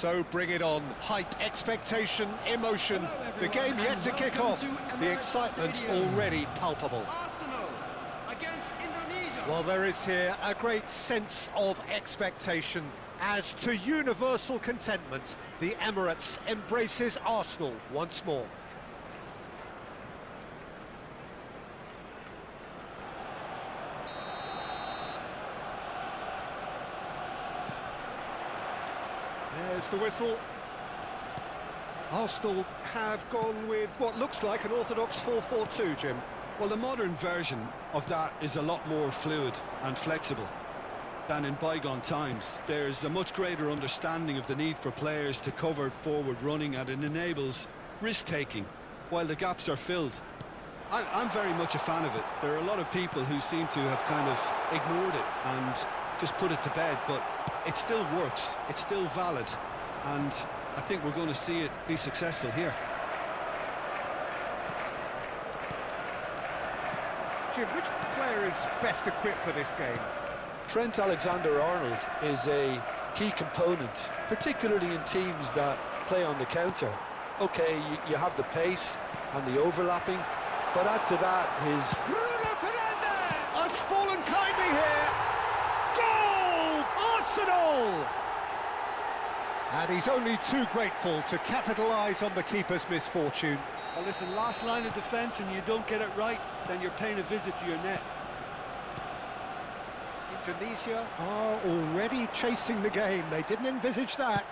So bring it on. Hype, expectation, emotion. The game yet to kick off. The excitement already palpable. Against Indonesia. Well, there is here a great sense of expectation. As to universal contentment, the Emirates embraces Arsenal once more. There's the whistle. Arsenal have gone with what looks like an orthodox 4-4-2, Jim. Well, the modern version of that is a lot more fluid and flexible than in bygone times. There's a much greater understanding of the need for players to cover forward running, and it enables risk-taking while the gaps are filled. I'm very much a fan of it. There are a lot of people who seem to have kind of ignored it and just put it to bed, but it still works, it's still valid, and I think we're going to see it be successful here. Jim, which player is best equipped for this game? Trent Alexander-Arnold is a key component, particularly in teams that play on the counter. Okay, you have the pace and the overlapping, but add to that his... Bruno Fernandes has fallen kindly here. Goal! Arsenal! And he's only too grateful to capitalise on the keeper's misfortune. Well, listen, last line of defence and you don't get it right, then you're paying a visit to your net. Indonesia are already chasing the game. They didn't envisage that.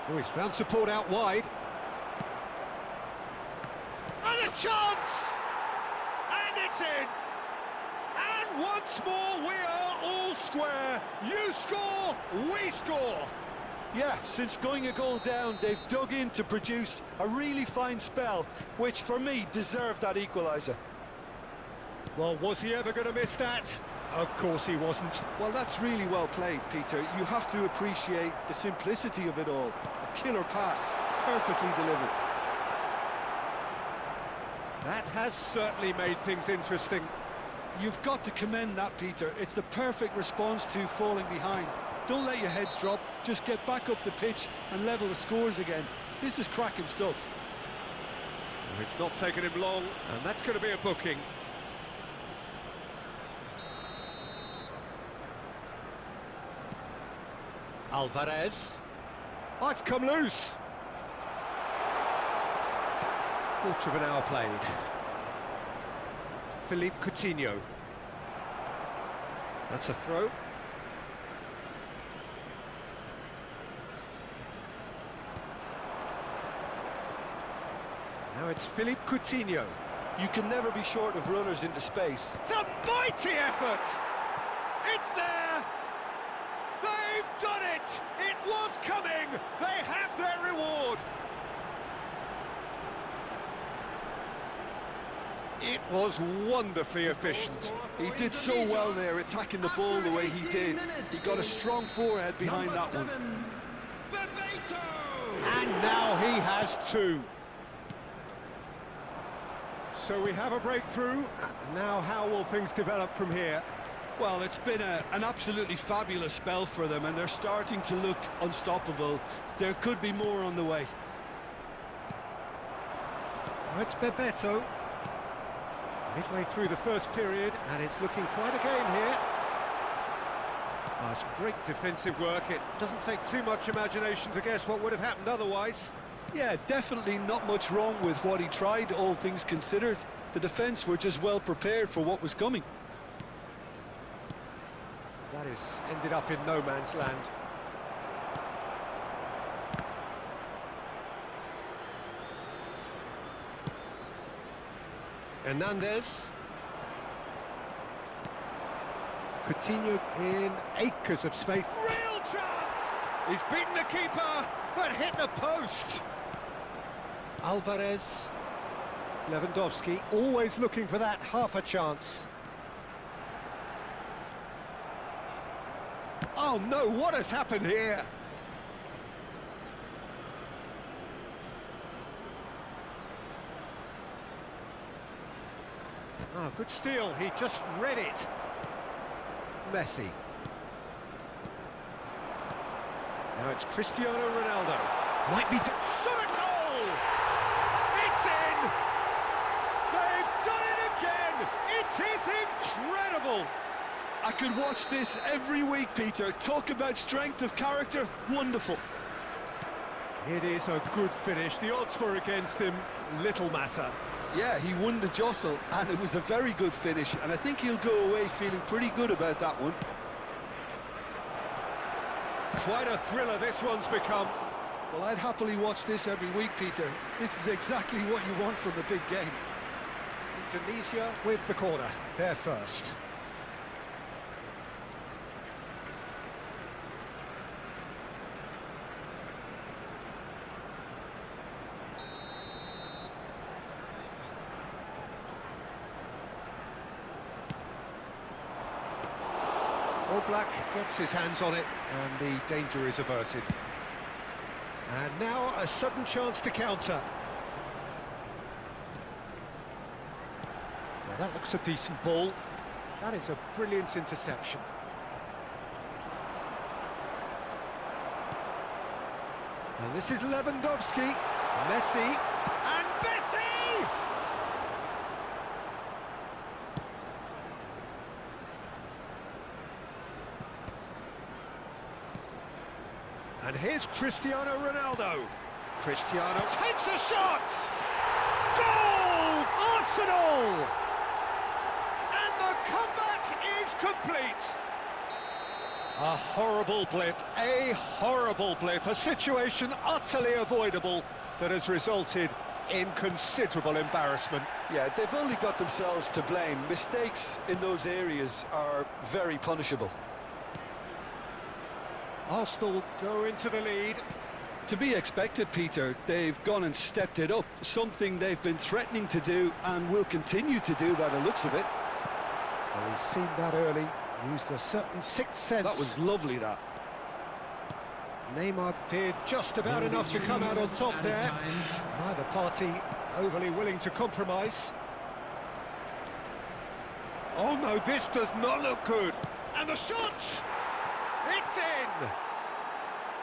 Oh, he's found support out wide. And a chance! And it's in! And once more we are all square. You score, we score. Yeah, since going a goal down, they've dug in to produce a really fine spell, which for me deserved that equaliser. Well, was he ever going to miss that? Of course he wasn't. Well, that's really well played, Peter. You have to appreciate the simplicity of it all. A killer pass, perfectly delivered. That has certainly made things interesting. You've got to commend that, Peter. It's the perfect response to falling behind. Don't let your heads drop, just get back up the pitch and level the scores again. This is cracking stuff. Well, it's not taken him long, and that's going to be a booking. Alvarez. Oh, it's come loose. Quarter of an hour played. Philippe Coutinho. That's a throw. Now it's Philippe Coutinho. You can never be short of runners into space. It's a mighty effort! It's there! They've done it! It was coming! They have their reward! It was wonderfully efficient. He did so well there, attacking the ball the way he did. He got a strong forehead behind that one. And now he has two. So we have a breakthrough. Now how will things develop from here? Well, it's been an absolutely fabulous spell for them, and they're starting to look unstoppable. There could be more on the way. Now it's Bebeto. Midway through the first period, and it's looking quite a game here. Oh, it's great defensive work. It doesn't take too much imagination to guess what would have happened otherwise. Yeah, definitely not much wrong with what he tried, all things considered. The defence were just well prepared for what was coming. That is ended up in no man's land. Hernandez. Coutinho in acres of space. Real chance! He's beaten the keeper, but hit the post. Alvarez. Lewandowski always looking for that half a chance. Oh no, what has happened here? Oh, good steal, he just read it. Messi. Now it's Cristiano Ronaldo. Might be... Shot a goal! It's in! They've done it again! It is incredible! I could watch this every week, Peter. Talk about strength of character. Wonderful. It is a good finish. The odds were against him. Little matter. Yeah, he won the jostle, and it was a very good finish, and I think he'll go away feeling pretty good about that one. Quite a thriller this one's become. Well, I'd happily watch this every week, Peter. This is exactly what you want from a big game. Indonesia with the corner. They're first. All Black gets his hands on it, and the danger is averted. And now a sudden chance to counter. Now that looks a decent ball. That is a brilliant interception. And this is Lewandowski, Messi, and Messi! And here's Cristiano Ronaldo. Cristiano takes a shot! Goal! Arsenal! And the comeback is complete. A horrible blip, a situation utterly avoidable that has resulted in considerable embarrassment. Yeah, they've only got themselves to blame. Mistakes in those areas are very punishable. Arsenal go into the lead. To be expected, Peter. They've gone and stepped it up, something they've been threatening to do and will continue to do by the looks of it. Well, he's seen that early, used a certain sixth sense. That was lovely, that. Neymar did just about enough to come out on top there. Neither party overly willing to compromise. Oh no, this does not look good. And the shot! It's in!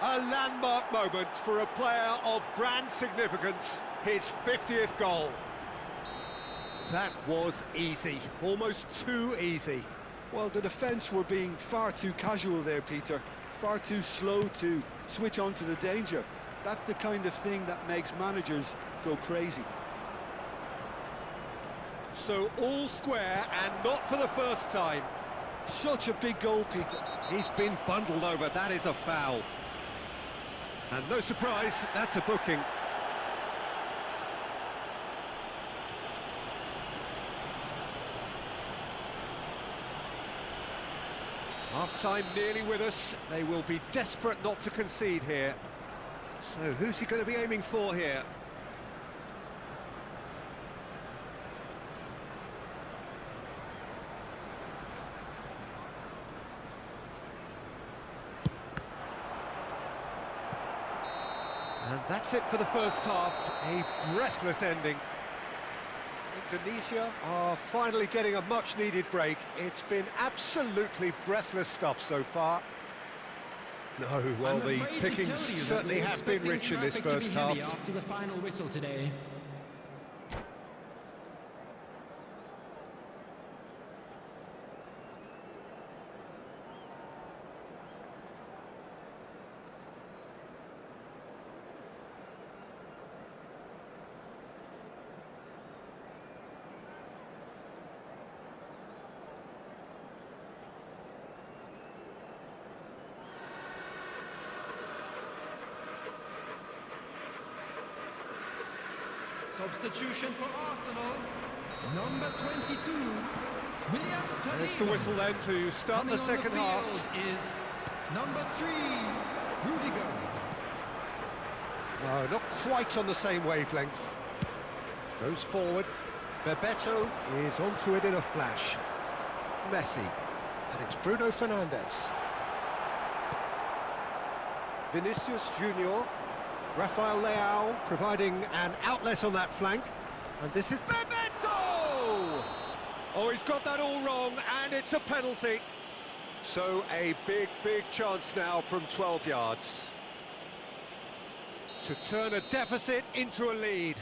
A landmark moment for a player of grand significance, his 50th goal. That was easy, almost too easy. Well, the defence were being far too casual there, Peter. Far too slow to switch on to the danger. That's the kind of thing that makes managers go crazy. So all square, and not for the first time. Such a big goal, Peter. He's been bundled over, that is a foul. And no surprise, that's a booking. Half-time nearly with us. They will be desperate not to concede here. So who's he going to be aiming for here? And that's it for the first half, a breathless ending. Indonesia are finally getting a much-needed break. It's been absolutely breathless stuff so far. No, well, the pickings certainly have been rich in this first half. After the final whistle today. Substitution for Arsenal, number 22, Williams. There's the whistle then to start the second half. Is number 3, Rudiger. No, not quite on the same wavelength. Goes forward. Bebeto is onto it in a flash. Messi. And it's Bruno Fernandes. Vinicius Junior. Rafael Leao providing an outlet on that flank. And this is Bebeto! Oh, he's got that all wrong, and it's a penalty. So a big chance now from 12 yards. to turn a deficit into a lead.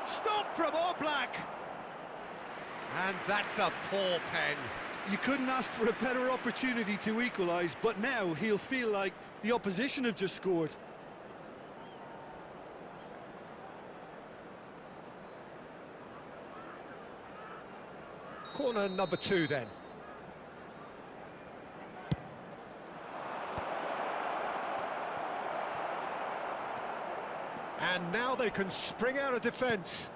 Stop from Oblak! And that's a poor pen. You couldn't ask for a better opportunity to equalise, but now he'll feel like the opposition have just scored. Corner number 2 then. And now they can spring out of defence.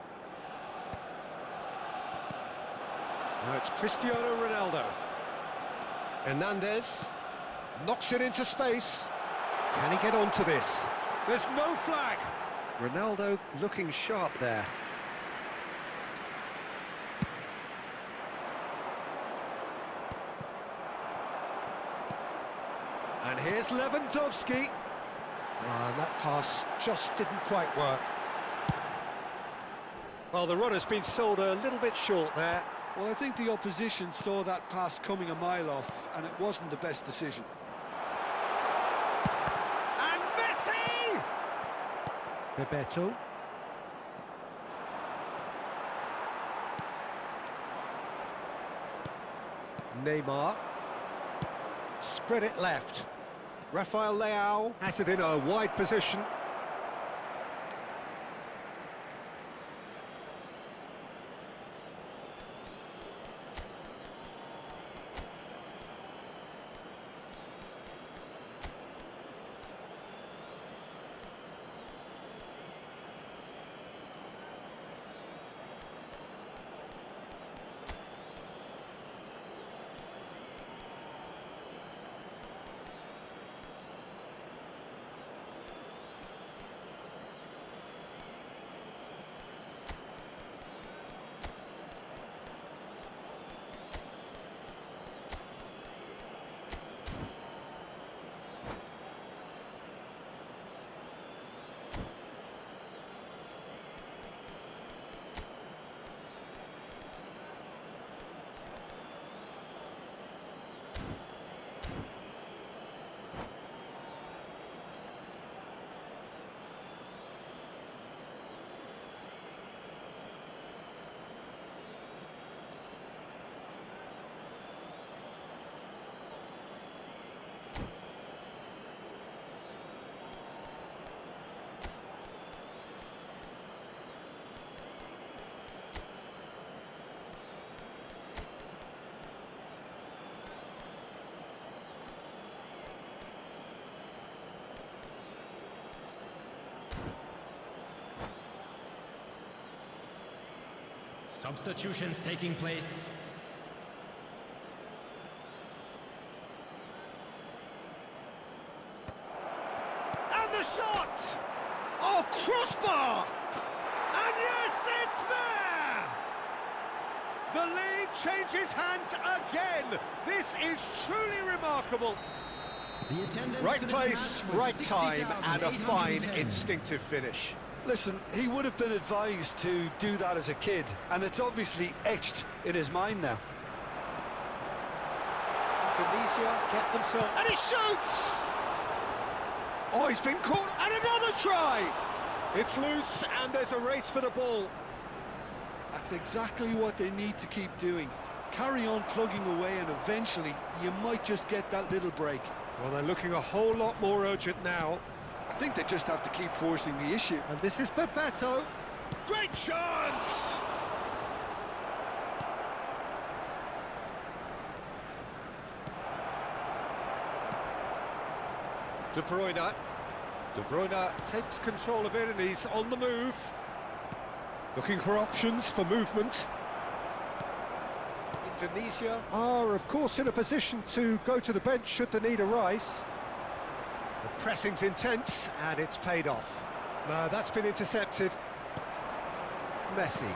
Now it's Cristiano Ronaldo. Hernandez knocks it into space. Can he get onto this? There's no flag. Ronaldo looking sharp there. And here's Lewandowski. And that pass just didn't quite work. Well, the runner's been sold a little bit short there. Well, I think the opposition saw that pass coming a mile off, and it wasn't the best decision. And Messi! Bebeto. Neymar. Spread it left. Rafael Leao has it in a wide position. Substitutions taking place. And the shot! Oh, crossbar! And yes, it's there! The lead changes hands again. This is truly remarkable. The attendance Right for this place, match was right time, and a fine 60,810. instinctive finish. Listen, he would have been advised to do that as a kid, and it's obviously etched in his mind now. Indonesia get themselves... And he shoots! Oh, he's been caught, and another try! It's loose, and there's a race for the ball. That's exactly what they need to keep doing. Carry on plugging away, and eventually you might just get that little break. Well, they're looking a whole lot more urgent now. I think they just have to keep forcing the issue. And this is Bebeto. Great chance! De Bruyne. De Bruyne takes control of it and he's on the move. Looking for options for movement. Indonesia are, of course, in a position to go to the bench should the need arise. The pressing's intense and it's paid off. No, that's been intercepted. Messi.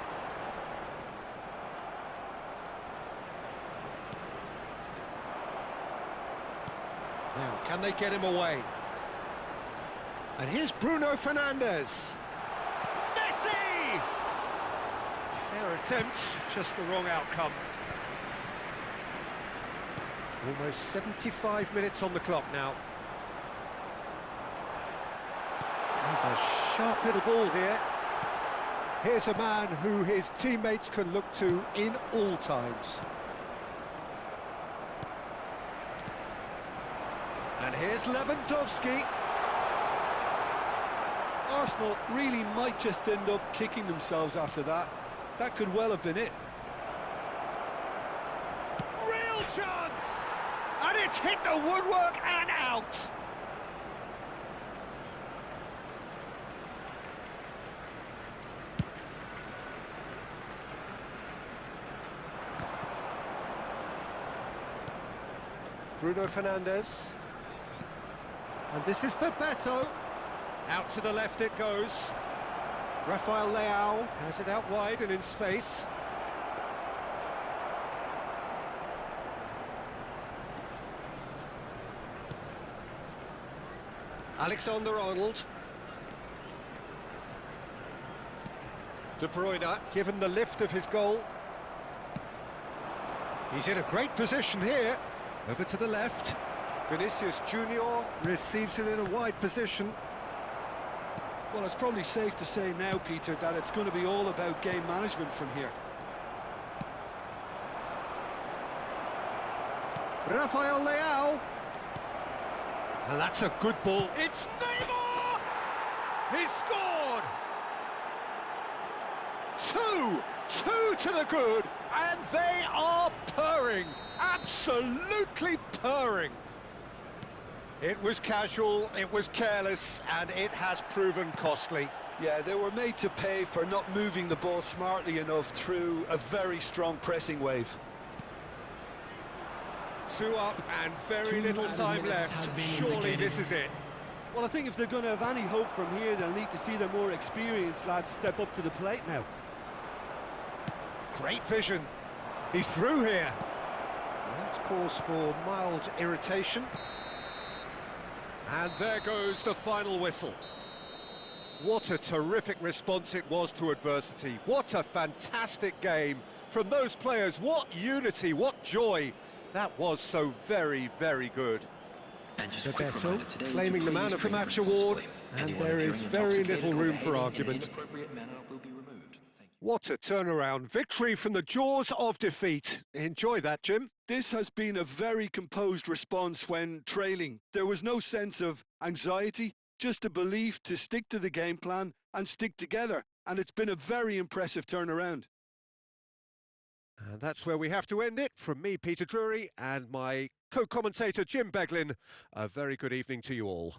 Now, can they get him away? And here's Bruno Fernandes. Messi! Fair attempt, just the wrong outcome. Almost 75 minutes on the clock now. There's a sharp little ball here. Here's a man who his teammates can look to in all times. And here's Lewandowski. Arsenal really might just end up kicking themselves after that. That could well have been it. Real chance! And it's hit the woodwork and out! Bruno Fernandes. And this is Bebeto. Out to the left it goes. Rafael Leao has it out wide and in space. Alexander-Arnold. De Bruyne, given the lift of his goal. He's in a great position here. Over to the left. Vinicius Junior receives it in a wide position. Well, it's probably safe to say now, Peter, that it's going to be all about game management from here. Rafael Leao. And that's a good ball. It's Neymar! He's scored! Two to the good, and they are purring. Absolutely purring. It was casual, it was careless, and it has proven costly. Yeah, they were made to pay for not moving the ball smartly enough through a very strong pressing wave. 2 up and very little time left. Surely this is it. Well, I think if they're going to have any hope from here, they'll need to see their more experienced lads step up to the plate now. Great vision. He's through here. Well, that's cause for mild irritation. And there goes the final whistle. What a terrific response it was to adversity. What a fantastic game from those players. What unity, what joy. That was so very, very good. Bebeto claiming the man of the match award, and there is very little room for argument. What a turnaround. Victory from the jaws of defeat. Enjoy that, Jim. This has been a very composed response when trailing. There was no sense of anxiety, just a belief to stick to the game plan and stick together. And it's been a very impressive turnaround. And that's where we have to end it. From me, Peter Drury, and my co-commentator, Jim Beglin. A very good evening to you all.